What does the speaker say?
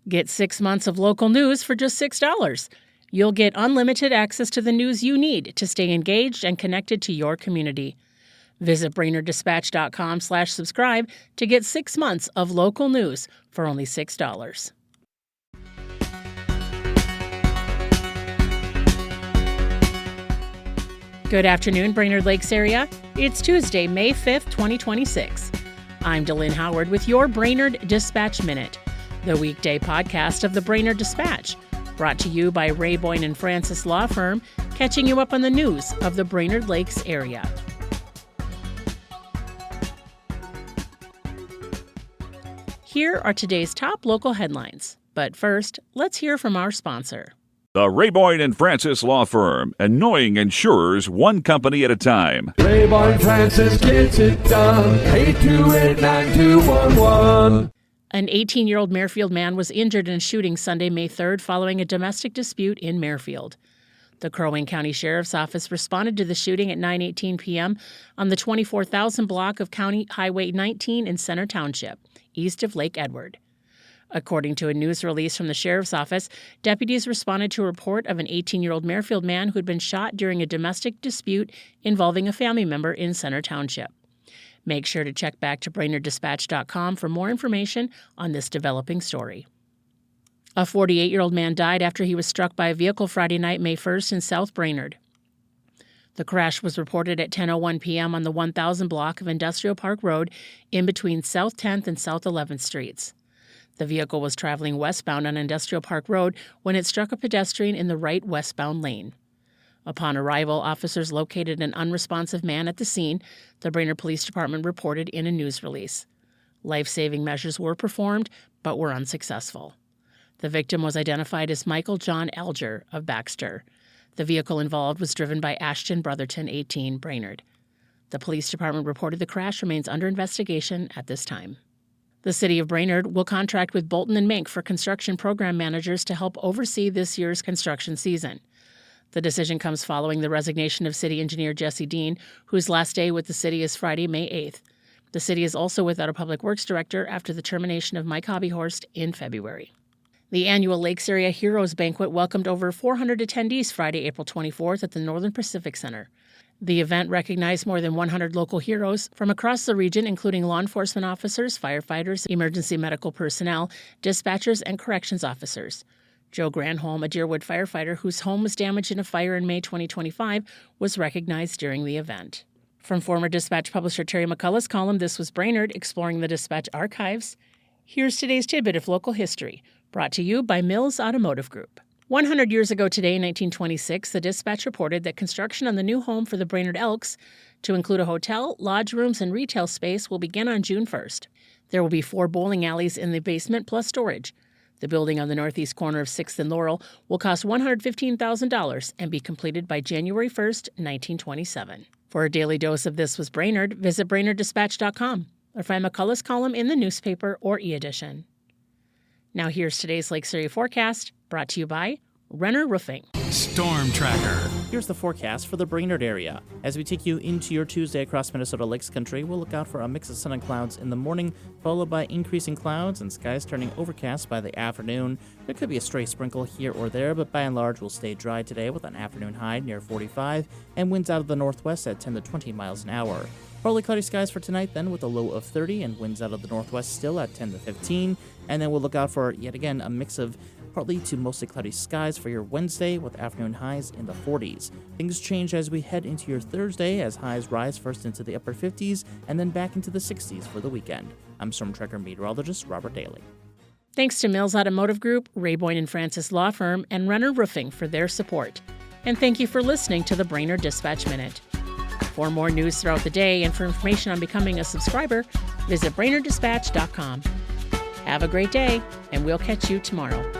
Get 6 months of local news for just $6. You'll get unlimited access to the news you need to stay engaged and connected to your community. Visit BrainerdDispatch.com/subscribe to get 6 months of local news for only $6. Good afternoon, Brainerd Lakes area. It's Tuesday, May 5th, 2026. I'm Delynn Howard with your Brainerd Dispatch Minute, the weekday podcast of the Brainerd Dispatch, brought to you by Ray Boyne and Francis Law Firm, catching you up on the news of the Brainerd Lakes area. Here are today's top local headlines. But first, let's hear from our sponsor. The Ray Boyne and Francis Law Firm, annoying insurers one company at a time. Ray Boyne Francis gets it done. 828-9211. An 18-year-old Merrifield man was injured in a shooting Sunday, May 3rd, following a domestic dispute in Merrifield. The Crow Wing County Sheriff's Office responded to the shooting at 9:18 p.m. on the 24,000 block of County Highway 19 in Center Township, east of Lake Edward. According to a news release from the Sheriff's Office, deputies responded to a report of an 18-year-old Merrifield man who had been shot during a domestic dispute involving a family member in Center Township. Make sure to check back to BrainerdDispatch.com for more information on this developing story. A 48-year-old man died after he was struck by a vehicle Friday night, May 1st in South Brainerd. The crash was reported at 10:01 p.m. on the 1000 block of Industrial Park Road in between South 10th and South 11th Streets. The vehicle was traveling westbound on Industrial Park Road when it struck a pedestrian in the right westbound lane. Upon arrival, officers located an unresponsive man at the scene, the Brainerd Police Department reported in a news release. Life-saving measures were performed, but were unsuccessful. The victim was identified as Michael John Alger of Baxter. The vehicle involved was driven by Ashton Brotherton, 18, Brainerd. The police department reported the crash remains under investigation at this time. The City of Brainerd will contract with Bolton & Mink for construction program managers to help oversee this year's construction season. The decision comes following the resignation of City Engineer Jesse Dean, whose last day with the city is Friday, May 8th. The city is also without a Public Works Director after the termination of Mike Hobbyhorst in February. The annual Lakes Area Heroes Banquet welcomed over 400 attendees Friday, April 24th at the Northern Pacific Center. The event recognized more than 100 local heroes from across the region, including law enforcement officers, firefighters, emergency medical personnel, dispatchers, and corrections officers. Joe Granholm, a Deerwood firefighter whose home was damaged in a fire in May 2025, was recognized during the event. From former Dispatch publisher Terry McCullough's column, This Was Brainerd, Exploring the Dispatch Archives, here's today's tidbit of local history, brought to you by Mills Automotive Group. 100 years ago today, in 1926, the Dispatch reported that construction on the new home for the Brainerd Elks, to include a hotel, lodge rooms, and retail space, will begin on June 1st. There will be 4 bowling alleys in the basement plus storage. The building on the northeast corner of 6th and Laurel will cost $115,000 and be completed by January 1st, 1927. For a daily dose of This Was Brainerd, visit BrainerdDispatch.com or find McCullough's column in the newspaper or e-edition. Now here's today's Lakes Area forecast, brought to you by Renner Roofing. Storm Tracker. Here's the forecast for the Brainerd area. As we take you into your Tuesday across Minnesota Lakes Country, we'll look out for a mix of sun and clouds in the morning, followed by increasing clouds and skies turning overcast by the afternoon. There could be a stray sprinkle here or there, but by and large we'll stay dry today with an afternoon high near 45 and winds out of the northwest at 10 to 20 miles an hour. Partly cloudy skies for tonight then with a low of 30 and winds out of the northwest still at 10 to 15. And then we'll look out for, yet again, a mix of partly to mostly cloudy skies for your Wednesday with afternoon highs in the 40s. Things change as we head into your Thursday as highs rise first into the upper 50s and then back into the 60s for the weekend. I'm Storm Tracker meteorologist Robert Daly. Thanks to Mills Automotive Group, Ray Boyne and Francis Law Firm, and Renner Roofing for their support. And thank you for listening to the Brainerd Dispatch Minute. For more news throughout the day and for information on becoming a subscriber, visit BrainerdDispatch.com. Have a great day, and we'll catch you tomorrow.